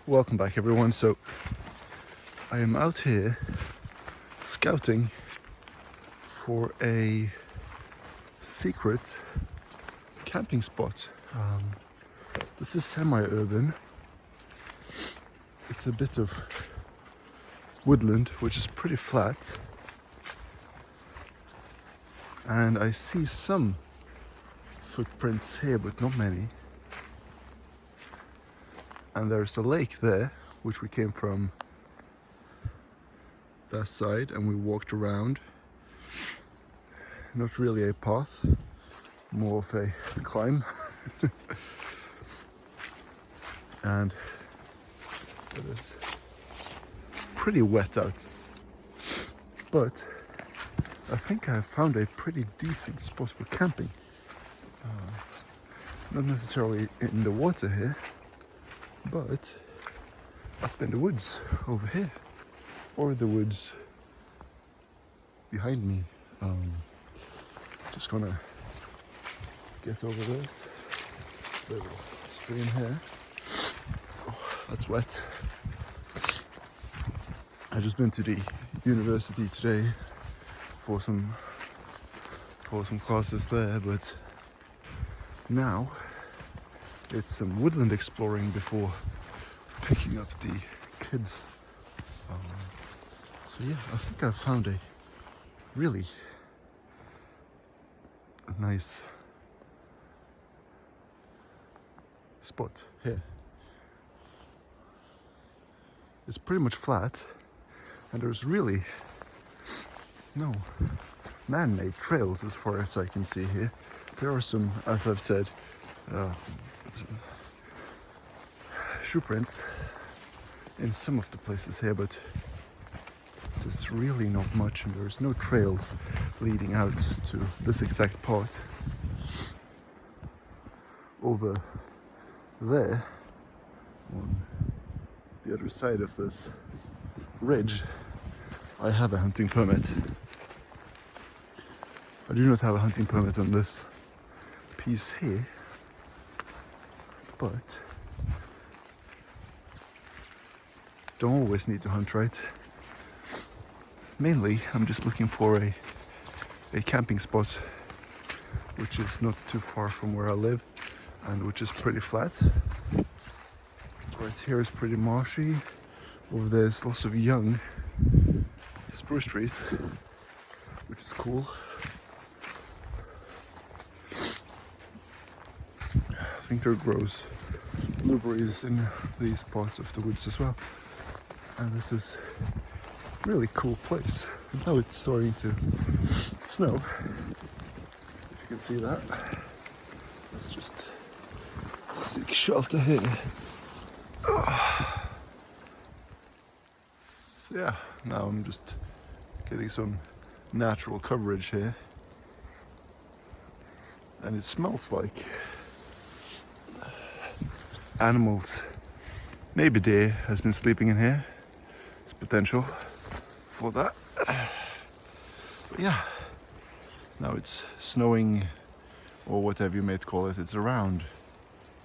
Welcome back everyone. So I am out here scouting for a secret camping spot. This is semi-urban. It's a bit of woodland which is pretty flat, and I see some footprints here but not many. And there's a lake there, which we came from that side and we walked around. Not really a path, more of a climb. And it is pretty wet out. But I think I found a pretty decent spot for camping. Not necessarily in the water here, but up in the woods over here, or the woods behind me. Just gonna get over this little stream here. Oh, that's wet. I just been to the university today for some classes there, but now it's some woodland exploring before picking up the kids. So yeah, I think I found a really nice spot here. It's pretty much flat, and there's really no man-made trails as far as I can see here. There are some, as I've said, shoe prints in some of the places here, but there's really not much, and there's no trails leading out to this exact part. Over there, on the other side of this ridge, I have a hunting permit. I do not have a hunting permit on this piece here, but don't always need to hunt, right? Mainly, I'm just looking for a camping spot which is not too far from where I live and which is pretty flat. Right here is pretty marshy. Over there's lots of young spruce trees, which is cool. I think there grows blueberries in these parts of the woods as well. And this is a really cool place. Now it's starting to snow, if you can see that. Let's just seek shelter here. So yeah, now I'm just getting some natural coverage here. And it smells like animals. Maybe deer has been sleeping in here. It's potential for that. But yeah, now it's snowing, or whatever you may call it. It's around,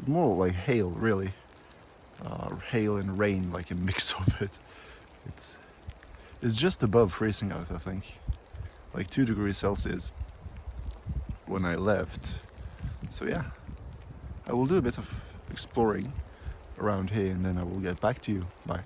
more like hail, really. Hail and rain, like a mix of it. It's just above freezing out, I think. Like 2 degrees Celsius when I left. So yeah, I will do a bit of exploring around here and then I will get back to you. Bye.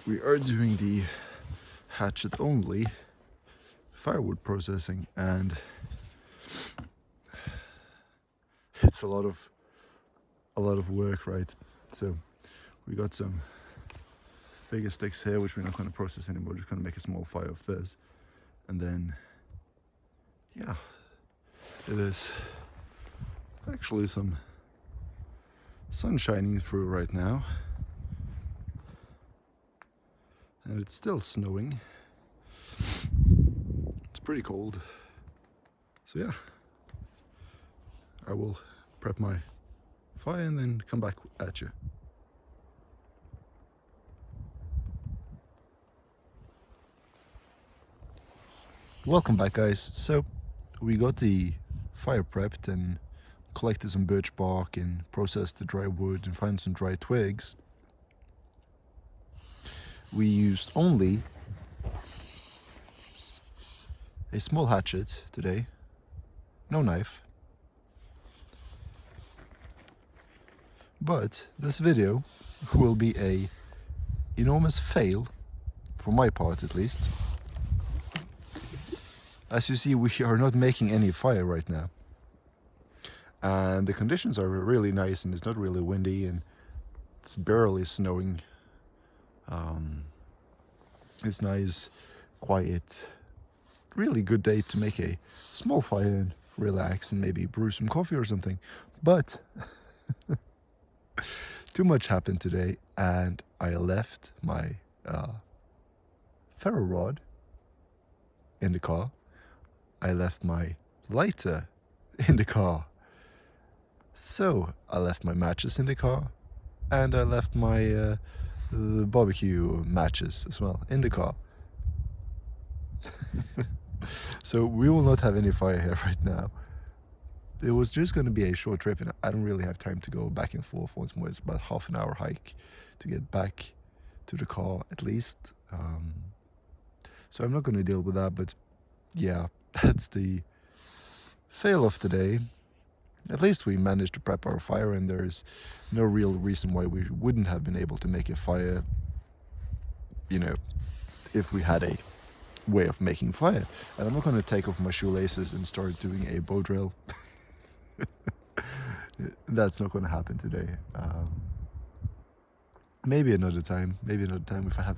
we are doing the hatchet only firewood processing, and it's a lot of work, right? So we got some bigger sticks here which we're not going to process anymore, just going to make a small fire of this, and then yeah, it is actually some sun shining through right now, and it's still snowing. It's pretty cold, so yeah, I will prep my fire and then come back at you. Welcome back, guys. So we got the fire prepped and collected some birch bark and processed the dry wood and found some dry twigs. We used only a small hatchet today, no knife. But this video will be a enormous fail, for my part at least. As you see, we are not making any fire right now. And the conditions are really nice, and it's not really windy, and it's barely snowing. It's nice, quiet, really good day to make a small fire and relax and maybe brew some coffee or something. But too much happened today, and I left my ferro rod in the car. I left my lighter in the car. So I left my matches in the car, and I left my barbecue matches as well in the car. So we will not have any fire here right now. It was just going to be a short trip, and I don't really have time to go back and forth once more. It's about half an hour hike to get back to the car at least. So I'm not going to deal with that, but yeah, that's the fail of today. At least we managed to prep our fire, and there's no real reason why we wouldn't have been able to make a fire, you know, if we had a way of making fire. And I'm not going to take off my shoelaces and start doing a bow drill. That's not going to happen today. Maybe another time if I have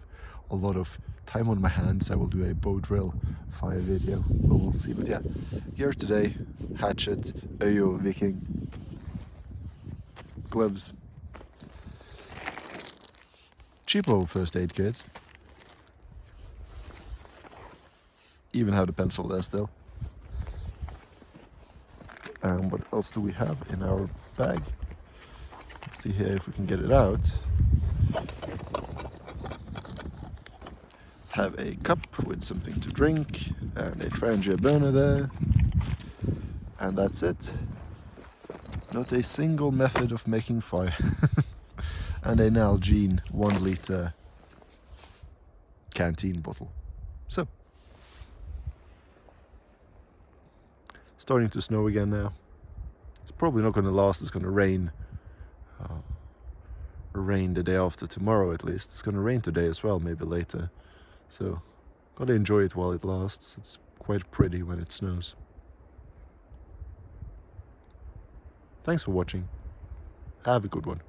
a lot of time on my hands, I will do a bow drill fire video, but we'll see. But yeah, here today, hatchet, Öjo Viking, gloves, cheapo first aid kit, even have the pencil there still. And what else do we have in our bag? Let's see here if we can get it out. Have a cup with something to drink and a Trangia burner there, and that's it. Not a single method of making fire. And a Nalgene 1 liter canteen bottle. So, starting to snow again now. It's probably not going to last. It's going to rain. Rain the day after tomorrow at least. It's going to rain today as well, maybe later. So, gotta enjoy it while it lasts. It's quite pretty when it snows. Thanks for watching. Have a good one.